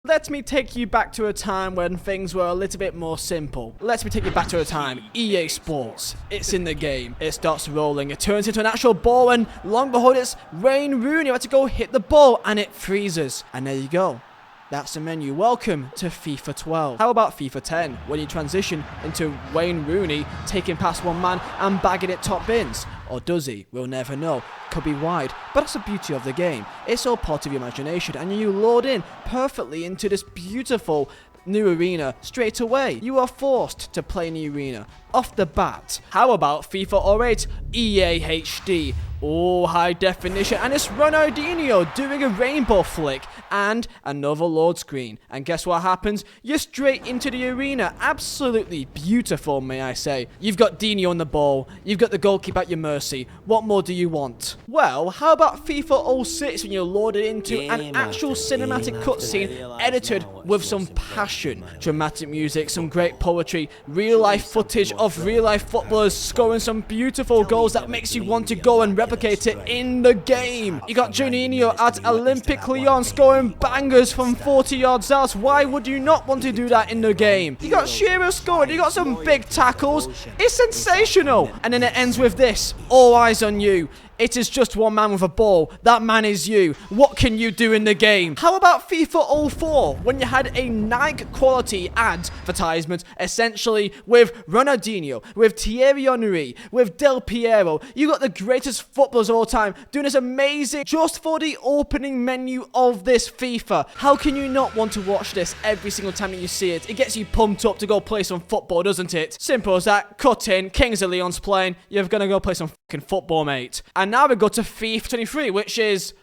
Let me take you back to a time when things were a little bit more simple. Let me take you back to a time. EA Sports. It's in the game. It starts rolling. It turns into an actual ball, and long behold, it's Wayne Rooney about to go hit the ball, and it freezes. And there you go. That's the menu. Welcome to FIFA 12. How about FIFA 10, when you transition into Wayne Rooney taking past one man and bagging it top bins? Or does he? We'll never know. Could be wide, but that's the beauty of the game. It's all part of your imagination, and you load in perfectly into this beautiful new arena straight away. You are forced to play in the arena off the bat. How about FIFA 08 EA HD? Oh, high definition, and it's Ronaldinho doing a rainbow flick and another load screen. And guess what happens? You're straight into the arena. Absolutely beautiful, may I say. You've got Dino on the ball. You've got the goalkeeper at your mercy. What more do you want? Well, how about FIFA 06 when you're loaded into an actual cinematic cutscene edited with some passion? Dramatic music, some great poetry, real life footage of real life footballers scoring some beautiful goals that makes you want to go and replicate it in the game. You got Juninho at Olympic Lyon scoring bangers from 40 yards out. Why would you not want to do that in the game? You got Shearer scoring. You got some big tackles. It's sensational. And then it ends with this. All eyes on you. It is just one man with a ball. That man is you. What can you do in the game? How about FIFA 04, when you had a Nike quality advertisement, essentially with Ronaldinho, with Thierry Henry, with Del Piero. You got the greatest footballers of all time doing this amazing just for the opening menu of this FIFA. How can you not want to watch this every single time that you see it? It gets you pumped up to go play some football, doesn't it? Simple as that. Cut in. Kings of Leon's playing. You're gonna go play some fucking football, mate. And now we go to FIFA 23, which is,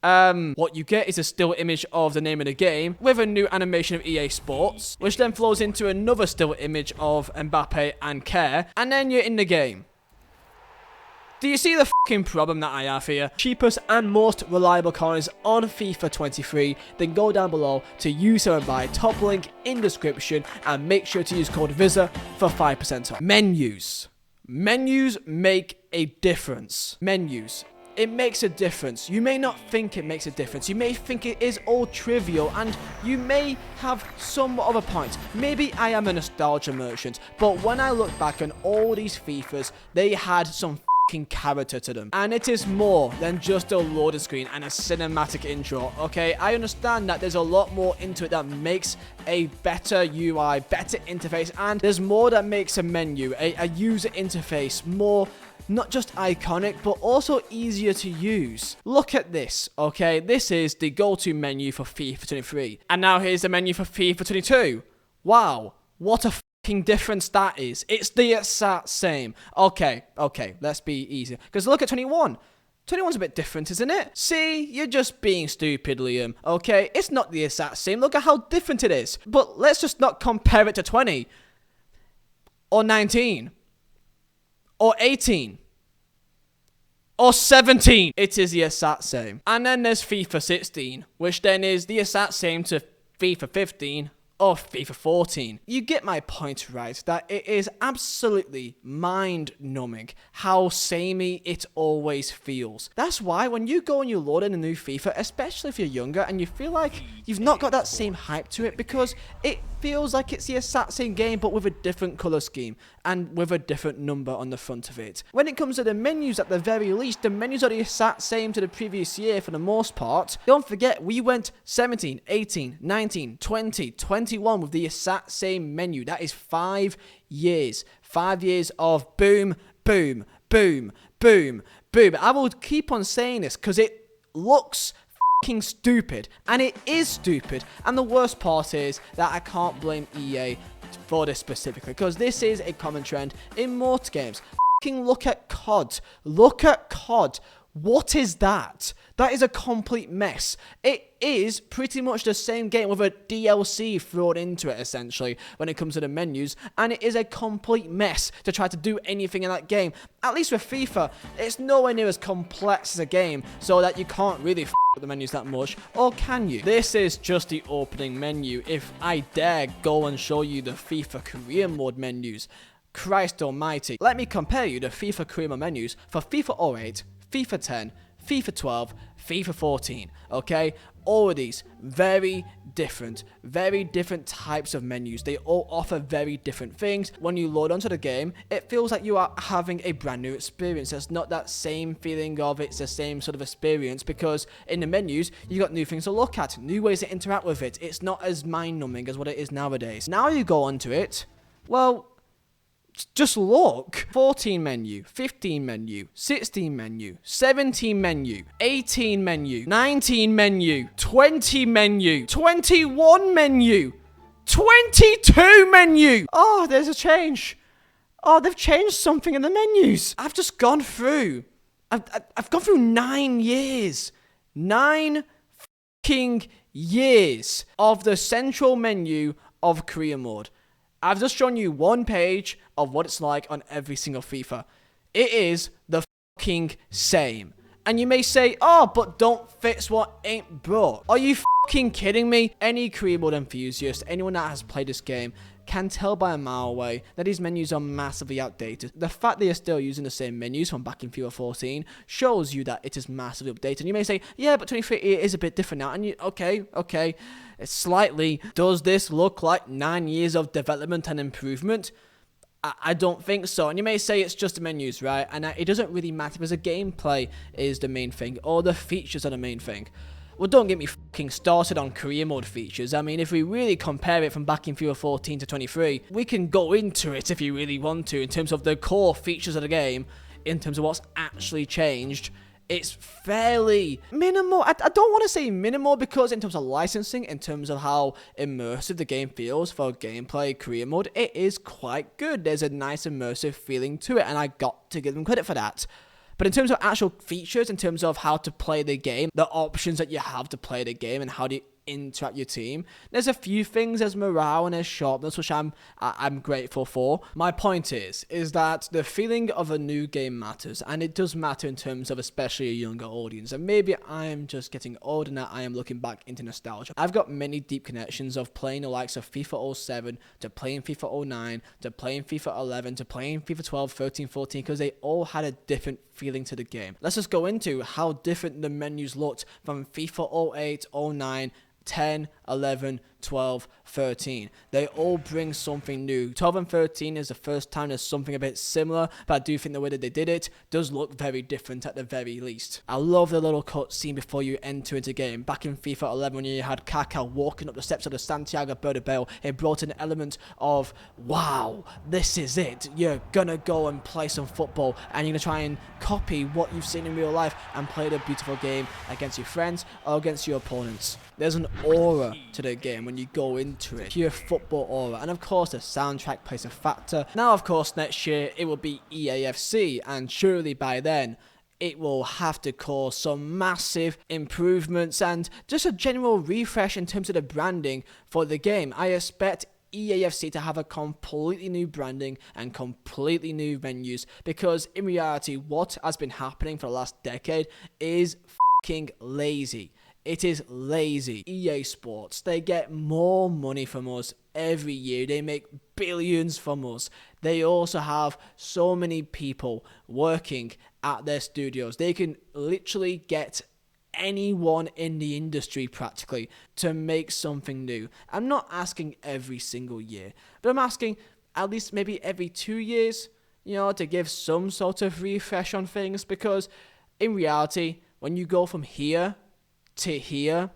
what you get is a still image of the name of the game with a new animation of EA Sports, which then flows into another still image of Mbappe and Kerr, and then you're in the game. Do you see the fucking problem that I have here? Cheapest and most reliable coins on FIFA 23, then go down below to use them and buy. Top link in description, and make sure to use code Vizeh for 5% off. Menus. Menus make a difference. Menus. It makes a difference. You may not think it makes a difference. You may think it is all trivial, and you may have somewhat of a point. Maybe I am a nostalgia merchant, but when I look back on all these FIFAs, they had some character to them, and it is more than just a loading screen and a cinematic intro. Okay, I understand that there's a lot more into it that makes a better UI, better interface, and there's more that makes a menu, a user interface more not just iconic, but also easier to use. Look at this, okay? This is the go-to menu for FIFA 23, and now here's the menu for FIFA 22. Wow, what a difference that is. It's the exact same. Okay, let's be easy, because look at 21. 21's a bit different, isn't it? See, you're just being stupid, Liam. Okay, it's not the exact same. Look at how different it is. But let's just not compare it to 20 or 19 or 18 or 17. It is the exact same. And then there's FIFA 16, which then is the exact same to FIFA 15 or FIFA 14. You get my point, right? That it is absolutely mind-numbing how samey it always feels. That's why when you go and you load in a new FIFA, especially if you're younger and you feel like you've not got that same hype to it, because it feels like it's the exact same game but with a different colour scheme and with a different number on the front of it. When it comes to the menus, at the very least, the menus are the exact same to the previous year for the most part. Don't forget, we went 17, 18, 19, 20, 21 with the exact same menu. That is 5 years. 5 years of boom, boom, boom, boom, boom. I will keep on saying this because it looks stupid, and it is stupid, and the worst part is that I can't blame EA for this specifically, because this is a common trend in most games. Look at COD. Look at COD. What is that? That is a complete mess. It is pretty much the same game with a DLC thrown into it, essentially, when it comes to the menus, and it is a complete mess to try to do anything in that game. At least with FIFA, it's nowhere near as complex as a game, so that you can't really with the menus that much, or can you? This is just the opening menu. If I dare go and show you the FIFA career mode menus, Christ almighty. Let me compare you the FIFA career mode menus for FIFA 08, FIFA 10, FIFA 12, FIFA 14, okay? all of these very different types of menus. They all offer very different things. When you load onto the game, it feels like you are having a brand new experience. It's not that same feeling of it's the same sort of experience, because in the menus, you got new things to look at, new ways to interact with it. It's not as mind-numbing as what it is nowadays. Now you go onto it, well, just look. 14 menu, 15 menu, 16 menu, 17 menu, 18 menu, 19 menu, 20 menu, 21 menu, 22 menu. Oh, there's a change. Oh, they've changed something in the menus. I've just gone through. I've gone through 9 years. 9 fucking years of the central menu of career mode. I've just shown you one page of what it's like on every single FIFA. It is the fucking same. And you may say, oh, but don't fix what ain't broke. Are you fucking kidding me? Any career mode enthusiast, anyone that has played this game, can tell by a mile away that these menus are massively outdated. The fact they are still using the same menus from back in FIFA 14 shows you that it is massively updated. And you may say, yeah, but 23 is a bit different now. And you, okay, it's slightly. Does this look like 9 years of development and improvement? I don't think so. And you may say it's just the menus, right? And it doesn't really matter because the gameplay is the main thing, or the features are the main thing. Well, don't get me fucking started on career mode features. I mean, if we really compare it from back in FIFA 14 to 23, we can go into it if you really want to, in terms of the core features of the game, in terms of what's actually changed. It's fairly minimal. I don't want to say minimal, because in terms of licensing, in terms of how immersive the game feels for gameplay career mode, it is quite good. There's a nice immersive feeling to it, and I got to give them credit for that. But in terms of actual features, in terms of how to play the game, the options that you have to play the game, and how do you interact with your team, there's a few things as morale and as sharpness, which I'm grateful for. My point is that the feeling of a new game matters, and it does matter in terms of especially a younger audience. And maybe I am just getting older now. I am looking back into nostalgia. I've got many deep connections of playing the likes of FIFA 07 to playing FIFA 09 to playing FIFA 11 to playing FIFA 12, 13, 14, because they all had a different feeling to the game. Let's just go into how different the menus looked from FIFA 08, 09, 10, 11, 12, 13. They all bring something new. 12 and 13 is the first time there's something a bit similar, but I do think the way that they did it does look very different at the very least. I love the little cutscene before you enter into game. Back in FIFA 11, when you had Kaká walking up the steps of the Santiago Bernabeu, it brought an element of, wow, this is it. You're gonna go and play some football, and you're gonna try and copy what you've seen in real life and play the beautiful game against your friends or against your opponents. There's an aura to the game when you go into it, pure football aura, and of course the soundtrack plays a factor. Now of course next year it will be EAFC, and surely by then it will have to cause some massive improvements and just a general refresh in terms of the branding for the game. I expect EAFC to have a completely new branding and completely new venues, because in reality what has been happening for the last decade is fucking lazy. It is lazy. EA Sports, they get more money from us every year. They make billions from us. They also have so many people working at their studios. They can literally get anyone in the industry practically to make something new. I'm not asking every single year, but I'm asking at least maybe every 2 years, to give some sort of refresh on things, because in reality, when you go from here to here,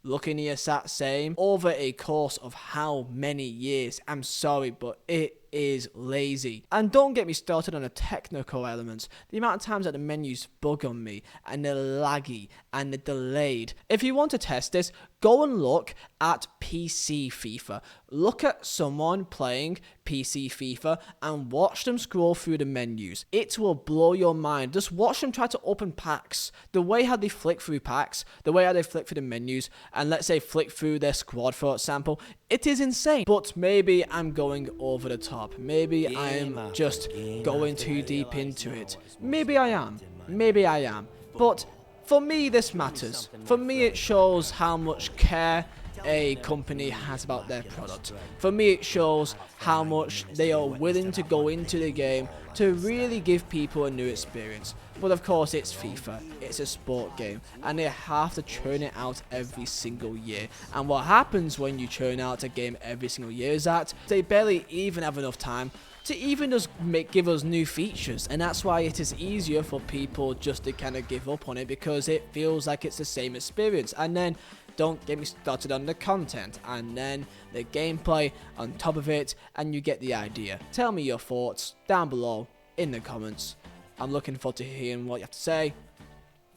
looking the exact same over a course of how many years, I'm sorry, but it is lazy. And don't get me started on the technical elements. The amount of times that the menus bug on me, and they're laggy, and they're delayed. If you want to test this, go and look at PC FIFA. Look at someone playing PC FIFA and watch them scroll through the menus. It will blow your mind. Just watch them try to open packs. The way how they flick through packs, the way how they flick through the menus, and let's say flick through their squad, for example, it is insane. But maybe I'm going over the top. Maybe I am just going too deep into it. Maybe I am. But for me, this matters. For me, it shows how much care a company has about their product. For me, it shows how much they are willing to go into the game to really give people a new experience. But of course, it's FIFA. It's a sport game, and they have to churn it out every single year. And what happens when you churn out a game every single year is that they barely even have enough time to even just give us new features, and that's why it is easier for people just to kind of give up on it, because it feels like it's the same experience. And then don't get me started on the content and then the gameplay on top of it, and you get the idea. Tell me your thoughts down below in the comments. I'm looking forward to hearing what you have to say.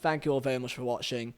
Thank you all very much for watching.